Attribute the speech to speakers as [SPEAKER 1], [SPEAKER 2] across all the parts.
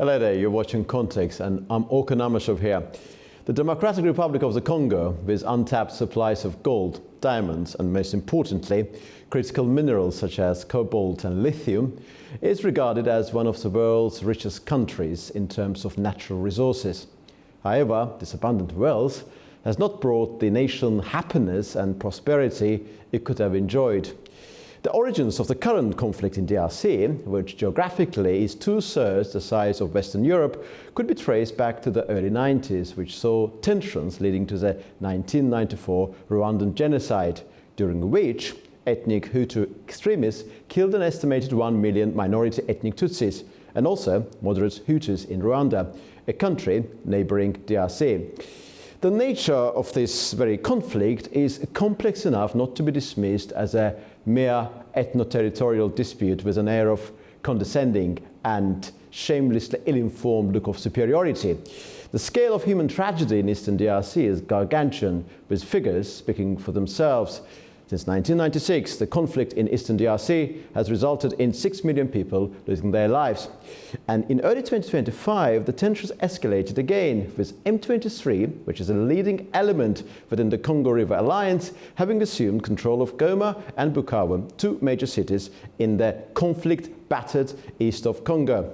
[SPEAKER 1] Hello there, you're watching Context and I'm Orkan Amashov here. The Democratic Republic of the Congo, with untapped supplies of gold, diamonds and most importantly, critical minerals such as cobalt and lithium, is regarded as one of the world's richest countries in terms of natural resources. However, this abundant wealth has not brought the nation happiness and prosperity it could have enjoyed. The origins of the current conflict in DRC, which geographically is 2/3 the size of Western Europe, could be traced back to the early 90s, which saw tensions leading to the 1994 Rwandan genocide, during which ethnic Hutu extremists killed an estimated 1 million minority ethnic Tutsis and also moderate Hutus in Rwanda, a country neighboring DRC. The nature of this very conflict is complex enough not to be dismissed as a mere ethno-territorial dispute with an air of condescending and shamelessly ill-informed look of superiority. The scale of human tragedy in eastern DRC is gargantuan, with figures speaking for themselves. Since 1996, the conflict in eastern DRC has resulted in 6 million people losing their lives. And in early 2025, the tensions escalated again, with M23, which is a leading element within the Congo River Alliance, having assumed control of Goma and Bukavu, two major cities in the conflict-battered east of Congo.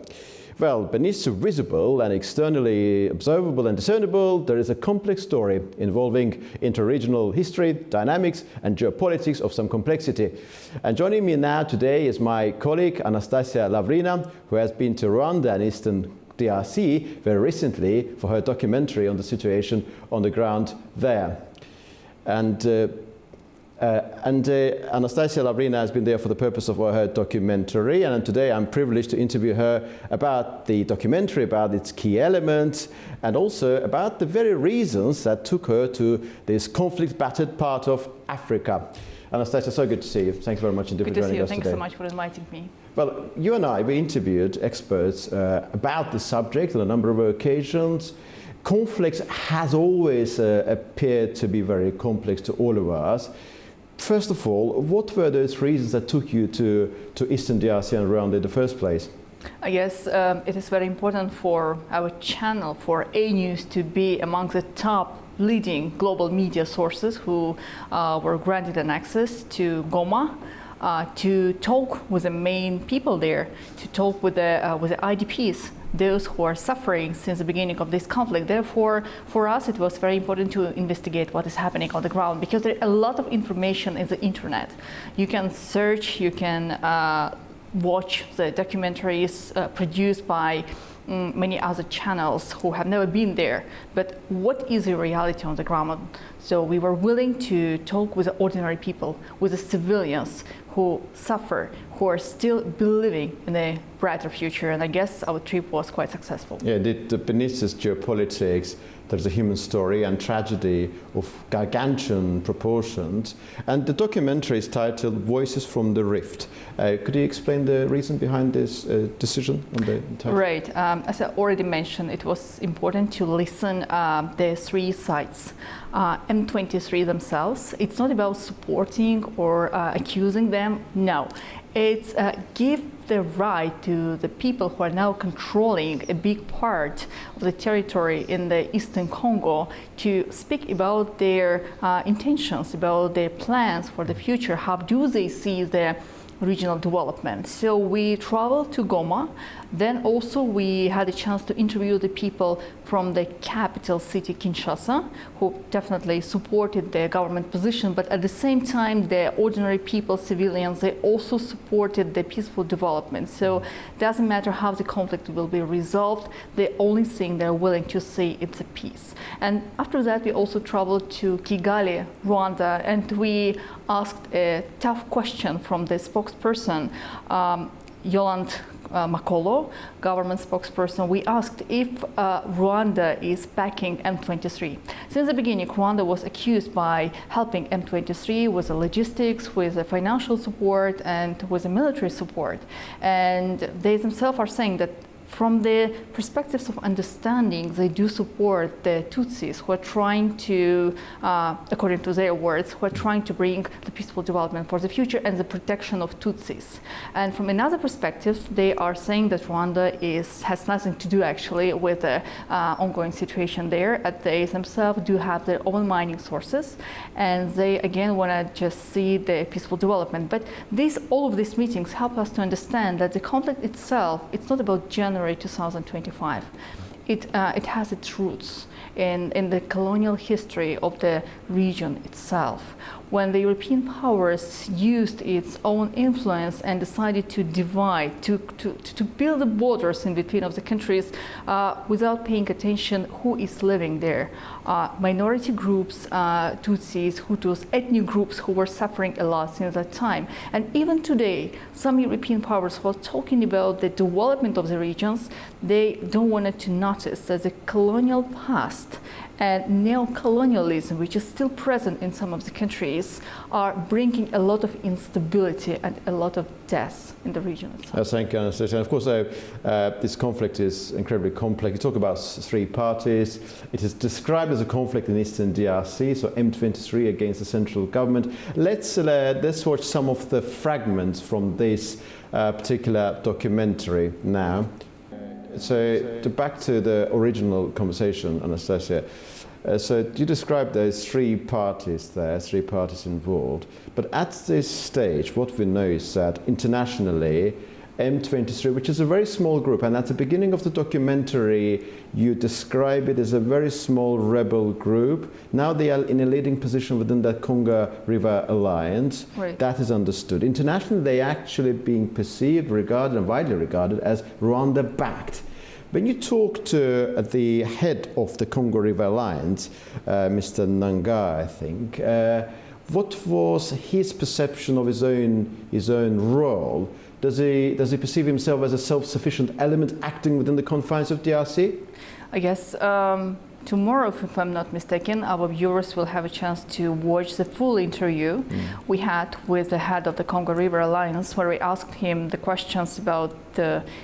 [SPEAKER 1] Well, beneath the visible and externally observable and discernible, there is a complex story involving interregional history, dynamics, and geopolitics of some complexity. And joining me now today is my colleague Anastasia Lavrina, who has been to Rwanda and Eastern DRC very recently for her documentary on the situation on the ground there. Anastasia Lavrina has been there for the purpose of her documentary, and today I'm privileged to interview her about the documentary, about its key elements, and also about the very reasons that took her to this conflict-battered part of Africa. Anastasia, so good to see you. Thanks very much indeed for joining us today.
[SPEAKER 2] Thanks so much for inviting me.
[SPEAKER 1] Well, you and I, we interviewed experts about the subject on a number of occasions. Conflict has always appeared to be very complex to all of us. First of all, what were those reasons that took you to Eastern DRC and Rwanda in the first place?
[SPEAKER 2] I guess it is very important for our channel, for A News, to be among the top leading global media sources who were granted an access to Goma, to talk with the main people there, to talk with the IDPs, those who are suffering since the beginning of this conflict. Therefore, for us, it was very important to investigate what is happening on the ground, because there is a lot of information in the internet. You can search, you can watch the documentaries produced by many other channels who have never been there. But what is the reality on the ground? So we were willing to talk with the ordinary people, with the civilians who suffer, who are still believing in a brighter future. And I guess our trip was quite successful.
[SPEAKER 1] Yeah, beneath this geopolitics, there's a human story and tragedy of gargantuan proportions. And the documentary is titled Voices from the Rift. Could you explain the reason behind this decision on the title?
[SPEAKER 2] Right. As I already mentioned, it was important to listen the three sides. M23 themselves, it's not about supporting or accusing them, no. It's give the right to the people who are now controlling a big part of the territory in the Eastern Congo to speak about their intentions, about their plans for the future. How do they see the regional development? So we traveled to Goma. Then also we had a chance to interview the people from the capital city, Kinshasa, who definitely supported the government position, but at the same time, the ordinary people, civilians, they also supported the peaceful development. So it doesn't matter how the conflict will be resolved, the only thing they're willing to see is a peace. And after that, we also traveled to Kigali, Rwanda, and we asked a tough question from the spokesperson, Yolande Makolo, government spokesperson. We asked if Rwanda is backing M23. Since the beginning, Rwanda was accused by helping M23 with the logistics, with the financial support, and with the military support. And they themselves are saying that From the perspectives of understanding, they do support the Tutsis who are trying to, according to their words, who are trying to bring the peaceful development for the future and the protection of Tutsis. And from another perspective, they are saying that Rwanda has nothing to do actually with the ongoing situation there, as they themselves do have their own mining sources, and they again want to just see the peaceful development. But all of these meetings help us to understand that the conflict itself, it's not about January 2025. It has its roots in the colonial history of the region itself, when the European powers used its own influence and decided to divide, to build the borders in between of the countries without paying attention who is living there. Minority groups, Tutsis, Hutus, ethnic groups who were suffering a lot since that time. And even today, some European powers who are talking about the development of the regions, they don't want to notice that the colonial past and neo-colonialism, which is still present in some of the countries, are bringing a lot of instability and a lot of deaths in the region itself.
[SPEAKER 1] Thank you, Anastasia. And of course, this conflict is incredibly complex. You talk about three parties. It is described as a conflict in eastern DRC, so M23 against the central government. Let's watch some of the fragments from this particular documentary now. So back to the original conversation, Anastasia. So you described those three parties there, three parties involved. But at this stage, what we know is that internationally, M23, which is a very small group, and at the beginning of the documentary, you describe it as a very small rebel group. Now they are in a leading position within the Congo River Alliance.
[SPEAKER 2] Right.
[SPEAKER 1] That is understood. Internationally, they are actually being perceived, regarded, and widely regarded as Rwanda-backed. When you talk to the head of the Congo River Alliance, Mr. Nanga, I think, what was his perception of his own role? Does he perceive himself as a self-sufficient element acting within the confines of DRC?
[SPEAKER 2] I guess tomorrow, if I'm not mistaken, our viewers will have a chance to watch the full interview we had with the head of the Congo River Alliance, where we asked him the questions about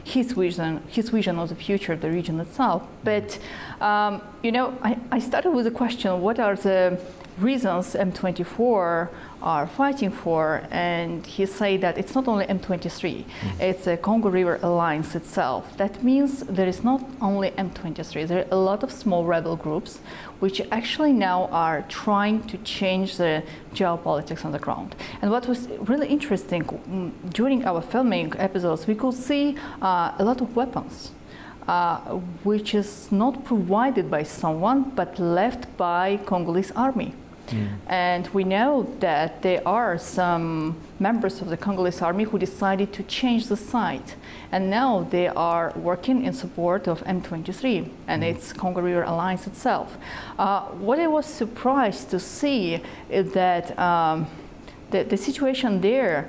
[SPEAKER 2] his vision of the future of the region itself. But I started with the question: what are the reasons M24 are fighting for? And he said that it's not only M23, it's the Congo River Alliance itself. That means there is not only M23, there are a lot of small rebel groups which actually now are trying to change the geopolitics on the ground. And what was really interesting, during our filming episodes, we could see a lot of weapons, which is not provided by someone, but left by Congolese army. And we know that there are some members of the Congolese army who decided to change the site, and now they are working in support of M23 and its Congo River Alliance itself. What I was surprised to see is that the situation there,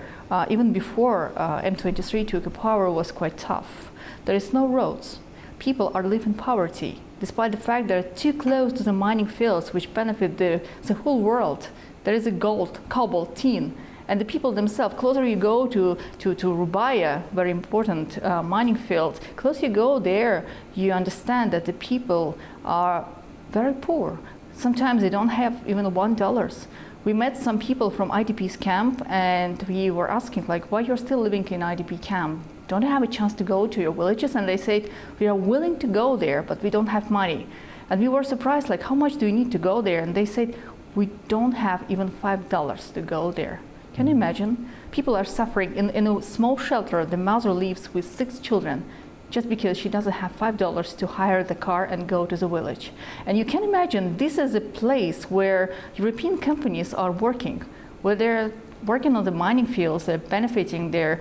[SPEAKER 2] even before M23 took power, was quite tough. There is no roads. People are living in poverty, despite the fact they're too close to the mining fields which benefit the whole world. There is a gold, cobalt, tin, and the people themselves, closer you go to Rubaya, very important mining field, closer you go there, you understand that the people are very poor. Sometimes they don't have even $1. We met some people from IDP's camp, and we were asking, like, why you're still living in IDP camp? Don't you have a chance to go to your villages? And they said, we are willing to go there, but we don't have money. And we were surprised, like, how much do you need to go there? And they said, we don't have even $5 to go there. Can you imagine? People are suffering. In a small shelter, the mother lives with 6 children just because she doesn't have $5 to hire the car and go to the village. And you can imagine this is a place where European companies are working, where they're working on the mining fields, they're benefiting, they're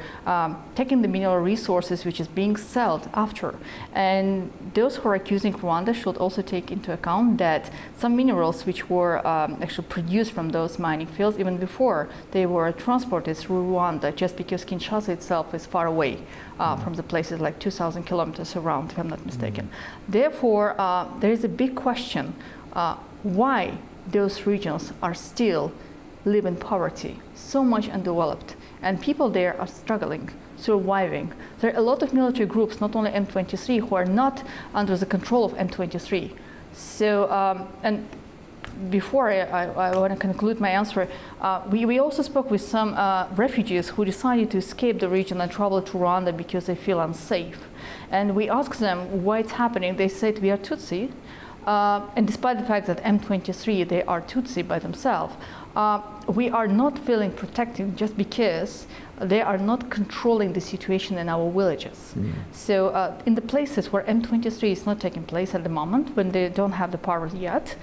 [SPEAKER 2] taking the mineral resources which is being sold after. And those who are accusing Rwanda should also take into account that some minerals which were actually produced from those mining fields even before, they were transported through Rwanda, just because Kinshasa itself is far away from the places, like 2,000 kilometers around, if I'm not mistaken. Therefore, there is a big question, why those regions are still live in poverty, so much undeveloped. and people there are struggling, surviving. There are a lot of military groups, not only M23, who are not under the control of M23. So, and before I want to conclude my answer, we also spoke with some refugees who decided to escape the region and travel to Rwanda because they feel unsafe. And we asked them why it's happening. They said, we are Tutsi. And despite the fact that M23, they are Tutsi by themselves, we are not feeling protected just because they are not controlling the situation in our villages. So in the places where M23 is not taking place at the moment, when they don't have the power yet,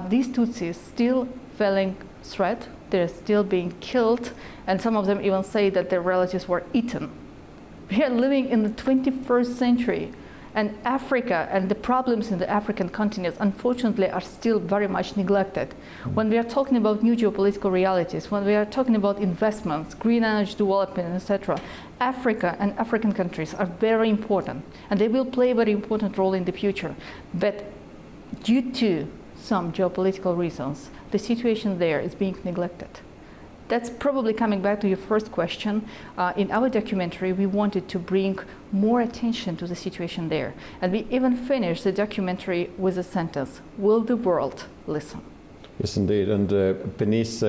[SPEAKER 2] these Tutsis still feeling threat, they're still being killed, and some of them even say that their relatives were eaten. We are living in the 21st century. And Africa and the problems in the African continent, unfortunately, are still very much neglected. When we are talking about new geopolitical realities, when we are talking about investments, green energy development, etc., Africa and African countries are very important, and they will play a very important role in the future. But due to some geopolitical reasons, the situation there is being neglected. That's probably coming back to your first question. In our documentary, we wanted to bring more attention to the situation there. And we even finished the documentary with a sentence, will the world listen?
[SPEAKER 1] Yes, indeed. And beneath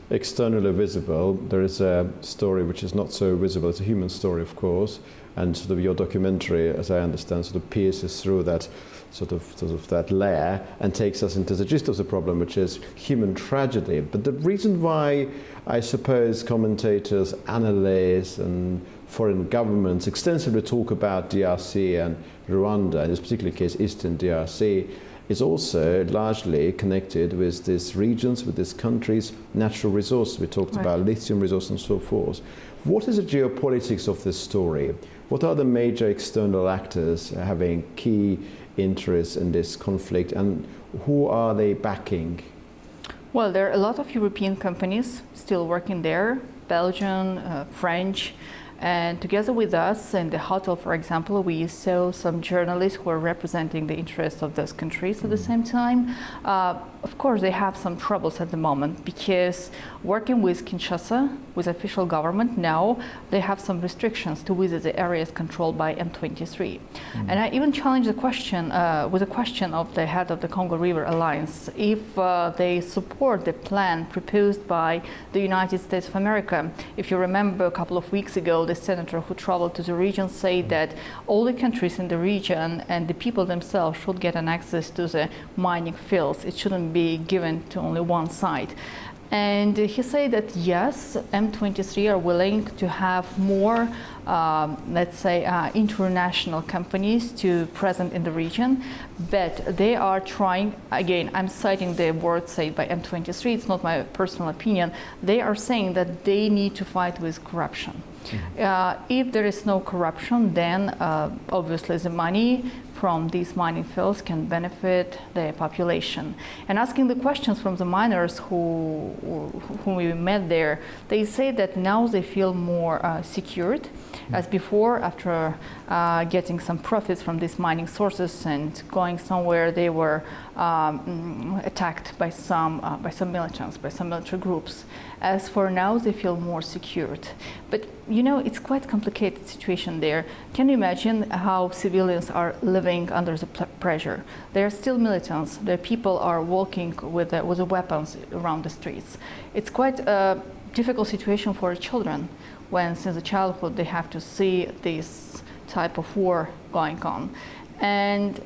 [SPEAKER 1] externally visible, there is a story which is not so visible. It's a human story, of course. And sort of your documentary, as I understand, sort of pierces through that sort of that layer and takes us into the gist of the problem, which is human tragedy. But the reason why I suppose commentators, analysts and foreign governments extensively talk about DRC and Rwanda, in this particular case Eastern DRC, is also largely connected with these regions, with these countries' natural resources. We talked about lithium resources and so forth. What is the geopolitics of this story? What are the major external actors having key interests in this conflict, and who are they backing?
[SPEAKER 2] Well, there are a lot of European companies still working there, Belgian, French, and together with us in the hotel, for example, we saw some journalists who are representing the interests of those countries at the same time. Of course, they have some troubles at the moment because working with Kinshasa, with official government now, they have some restrictions to visit the areas controlled by M23. And I even challenged the question with a question of the head of the Congo River Alliance, if they support the plan proposed by the United States of America. If you remember, a couple of weeks ago, the senator who traveled to the region said that all the countries in the region and the people themselves should get an access to the mining fields. It shouldn't be given to only one side. And he said that yes, M23 are willing to have more, let's say, international companies to present in the region, but they are trying, again, I'm citing the word said by M23, it's not my personal opinion, they are saying that they need to fight with corruption. If there is no corruption, then obviously the money from these mining fields can benefit the population. And asking the questions from the miners whom we met there, they say that now they feel more secured as before, after getting some profits from these mining sources and going somewhere, they were attacked by some militants, by some military groups. As for now, they feel more secured. But you know, it's quite a complicated situation there. Can you imagine how civilians are living under the pressure? There are still militants. The people are walking with the weapons around the streets. It's quite a difficult situation for children when, since childhood, they have to see this type of war going on. And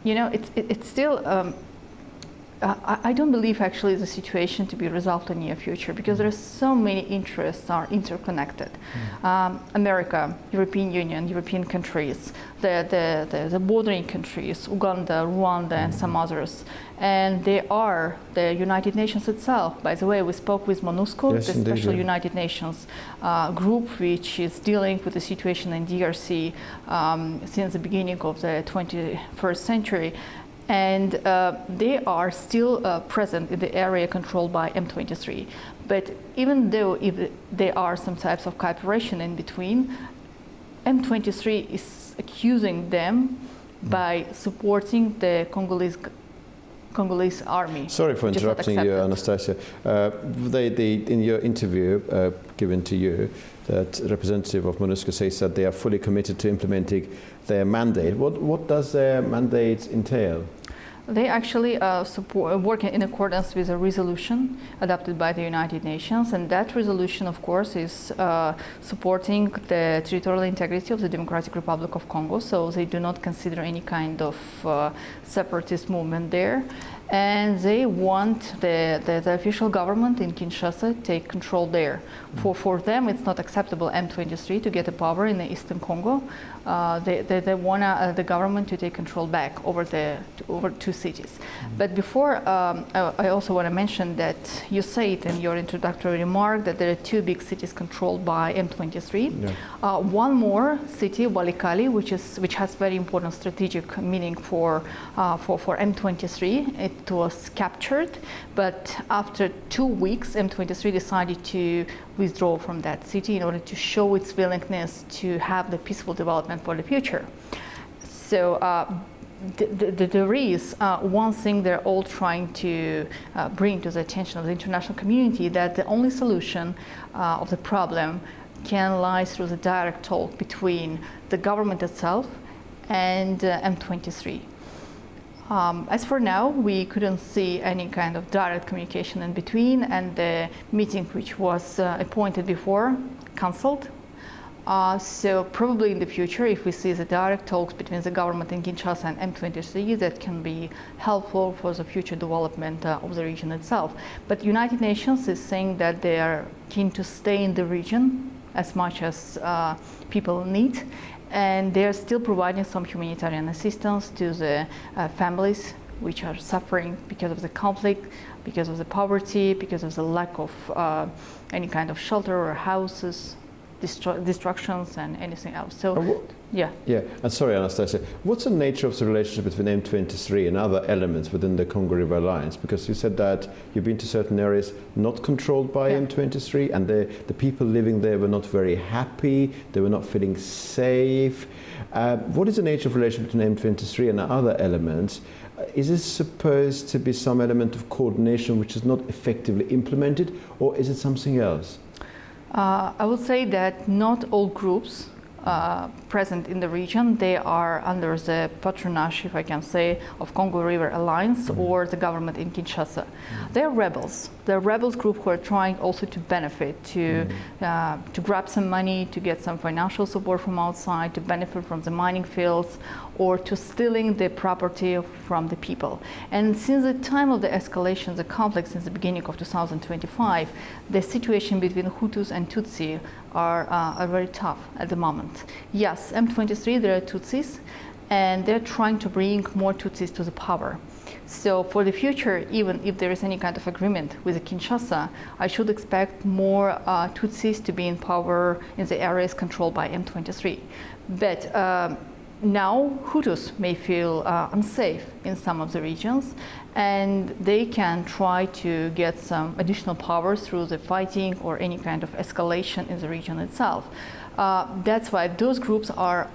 [SPEAKER 2] you know, it's still. I don't believe actually the situation to be resolved in the near future because there are so many interests are interconnected. America, European Union, European countries, the bordering countries, Uganda, Rwanda, and some others. And they are the United Nations itself. By the way, we spoke with MONUSCO,
[SPEAKER 1] yes,
[SPEAKER 2] the
[SPEAKER 1] indeed,
[SPEAKER 2] special
[SPEAKER 1] yeah.
[SPEAKER 2] United Nations group, which is dealing with the situation in DRC since the beginning of the 21st century. And they are still present in the area controlled by M23. But even though if there are some types of cooperation in between, M23 is accusing them by supporting the Congolese Congolese army.
[SPEAKER 1] Sorry for interrupting you, Anastasia. In your interview given to you, that representative of MONUSCO says that they are fully committed to implementing their mandate. What does their mandate entail?
[SPEAKER 2] They actually work in accordance with a resolution adopted by the United Nations, and that resolution, of course, is supporting the territorial integrity of the Democratic Republic of Congo, so they do not consider any kind of separatist movement there. And they want the official government in Kinshasa to take control there. For them, it's not acceptable M23 to get a power in the eastern Congo. They want the government to take control back over two cities. But before, I also want to mention that you said in your introductory remark that there are two big cities controlled by M23. Yeah. One more city, Walikale, which has very important strategic meaning for M23. It was captured, but after 2 weeks, M23 decided to withdraw from that city in order to show its willingness to have the peaceful development for the future. So there is one thing they're all trying to bring to the attention of the international community, that the only solution of the problem can lie through the direct talk between the government itself and M23. As for now, we couldn't see any kind of direct communication in between, and the meeting which was appointed before cancelled. So probably in the future, if we see the direct talks between the government in Kinshasa and M23, that can be helpful for the future development of the region itself. But United Nations is saying that they are keen to stay in the region as much as people need. And they are still providing some humanitarian assistance to the families which are suffering because of the conflict, because of the poverty, because of the lack of any kind of shelter or houses, destructions and anything else. So, yeah.
[SPEAKER 1] And sorry, Anastasia, what's the nature of the relationship between M23 and other elements within the Congo River Alliance? Because you said that you've been to certain areas not controlled by M23, and the people living there were not very happy, they were not feeling safe. What is the nature of the relationship between M23 and other elements? Is this supposed to be some element of coordination which is not effectively implemented, or is it something else?
[SPEAKER 2] I would say that not all groups present in the region, they are under the patronage, if I can say, of Congo River Alliance or the government in Kinshasa. They're rebels. They're rebels group who are trying also to benefit, to grab some money, to get some financial support from outside, to benefit from the mining fields, or to stealing the property from the people. And since the time of the escalation, the conflict since the beginning of 2025, the situation between Hutus and Tutsi are very tough at the moment. Yes, M23, there are Tutsis, and they're trying to bring more Tutsis to the power. So for the future, even if there is any kind of agreement with Kinshasa, I should expect more Tutsis to be in power in the areas controlled by M23. But now Hutus may feel unsafe in some of the regions, and they can try to get some additional power through the fighting or any kind of escalation in the region itself. That's why those groups are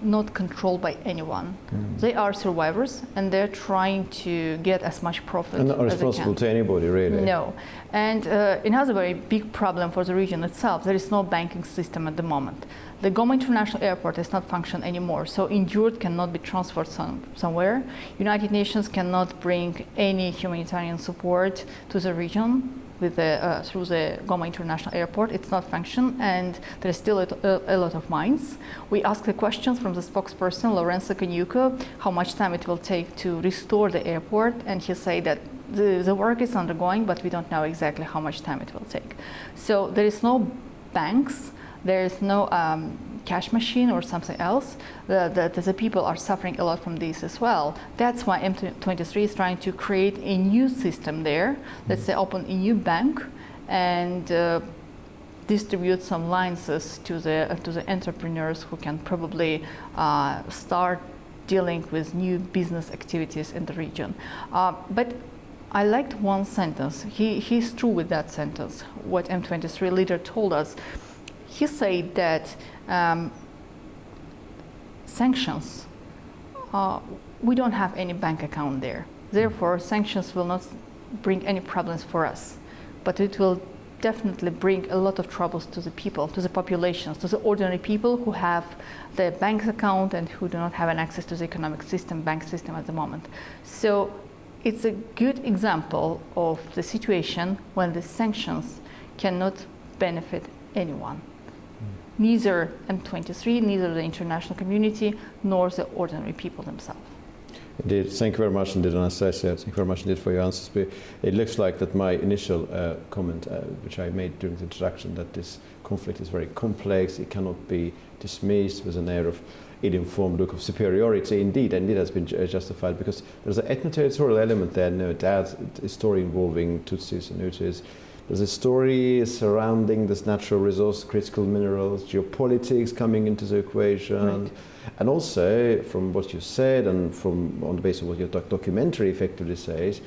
[SPEAKER 2] not controlled by anyone. They are survivors, and they're trying to get as much profit
[SPEAKER 1] and not
[SPEAKER 2] as
[SPEAKER 1] responsible
[SPEAKER 2] they can.
[SPEAKER 1] To anybody, really.
[SPEAKER 2] No. And it has a very big problem for the region itself. There is no banking system at the moment. The Goma International Airport does not function anymore, so injured cannot be transferred somewhere. United Nations cannot bring any humanitarian support to the region with through the Goma International Airport. It's not function, and there's still a lot of mines. We asked the questions from the spokesperson, Lorenzo Kanyuko, how much time it will take to restore the airport, and he said that the work is undergoing, but we don't know exactly how much time it will take. So there is no banks, there is no cash machine or something else. The people are suffering a lot from this as well. That's why M23 is trying to create a new system there. Let's say open a new bank and distribute some licenses to the entrepreneurs who can probably start dealing with new business activities in the region. But I liked one sentence. He's true with that sentence. What M23 leader told us. He said that sanctions, we don't have any bank account there. Therefore, sanctions will not bring any problems for us, but it will definitely bring a lot of troubles to the people, to the populations, to the ordinary people who have the bank account and who do not have an access to the economic system, bank system at the moment. So it's a good example of the situation when the sanctions cannot benefit anyone. Neither M23, neither the international community, nor the ordinary people themselves.
[SPEAKER 1] Indeed, thank you very much indeed, Anastasia. Thank you very much indeed for your answers. It looks like that my initial comment, which I made during the introduction, that this conflict is very complex, it cannot be dismissed with an air of ill-informed look of superiority. Indeed has been justified, because there's an ethno-territorial element there, no doubt, a story involving Tutsis and Hutus. There's a story surrounding this natural resource, critical minerals, geopolitics coming into the equation. Right. And also, from what you said and from on the basis of what your documentary effectively says,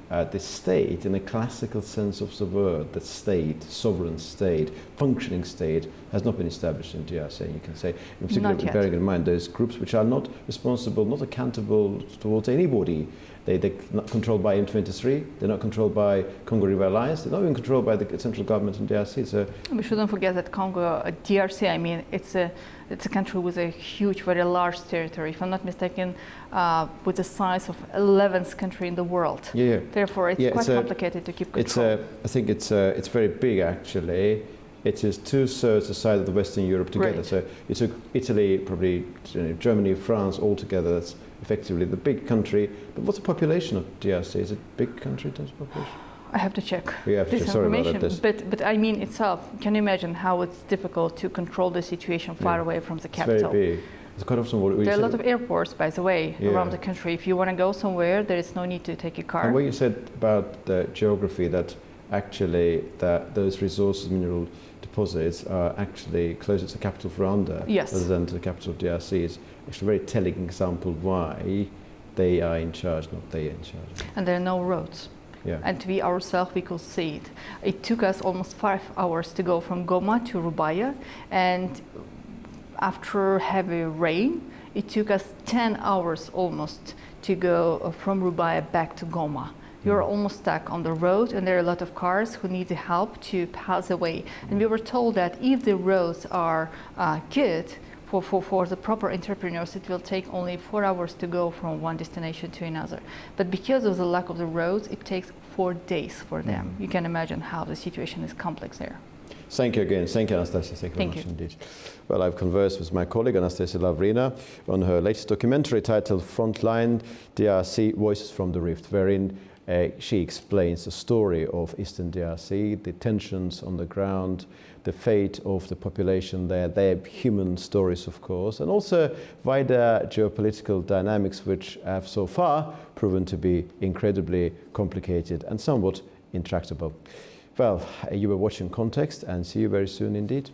[SPEAKER 1] the state, in a classical sense of the word, the state, sovereign state, functioning state, has not been established in DRC. You can say, in particular, bearing in mind those groups which are not responsible, not accountable towards anybody. They're not controlled by M23, they're not controlled by Congo River Alliance, they're not even controlled by the central government in DRC. So
[SPEAKER 2] we shouldn't forget that Congo, DRC, I mean, it's a country with a huge, very large territory. If I'm not mistaken, with the size of 11th country in the world.
[SPEAKER 1] Yeah.
[SPEAKER 2] Therefore, it's quite complicated to keep control.
[SPEAKER 1] I think it's very big, actually. It is 2/3 the size of the Western Europe together. Right. So it took Italy, probably Germany, France, all together. That's effectively the big country. But what's the population of DRC? Is it a big country in terms of population?
[SPEAKER 2] I have to check
[SPEAKER 1] this information.
[SPEAKER 2] But I mean itself, can you imagine how it's difficult to control the situation far away from the capital?
[SPEAKER 1] It's very big. It's quite often what we
[SPEAKER 2] there are a lot of airports, by the way, around the country. If you want to go somewhere, there is no need to take a car.
[SPEAKER 1] And what you said about the geography, that actually those resources, mineral deposits, are actually closer to the capital of Rwanda rather than to the capital of DRC, is actually a very telling example why they are in charge, not they are in charge.
[SPEAKER 2] And there are no roads.
[SPEAKER 1] Yeah.
[SPEAKER 2] And we ourselves, we could see it. It took us almost 5 hours to go from Goma to Rubaya, and after heavy rain, it took us 10 hours almost to go from Rubaya back to Goma. You're almost stuck on the road, and there are a lot of cars who need the help to pass away. And we were told that if the roads are good for the proper entrepreneurs, it will take only 4 hours to go from one destination to another. But because of the lack of the roads, it takes 4 days for them. You can imagine how the situation is complex there.
[SPEAKER 1] Thank you again. Thank you, Anastasia. Thank you very much indeed. Well, I've conversed with my colleague, Anastasia Lavrina, on her latest documentary titled Frontline, DRC Voices from the Rift, wherein she explains the story of Eastern DRC, the tensions on the ground, the fate of the population there, their human stories, of course, and also wider geopolitical dynamics, which have so far proven to be incredibly complicated and somewhat intractable. Well, you were watching Context, and see you very soon indeed.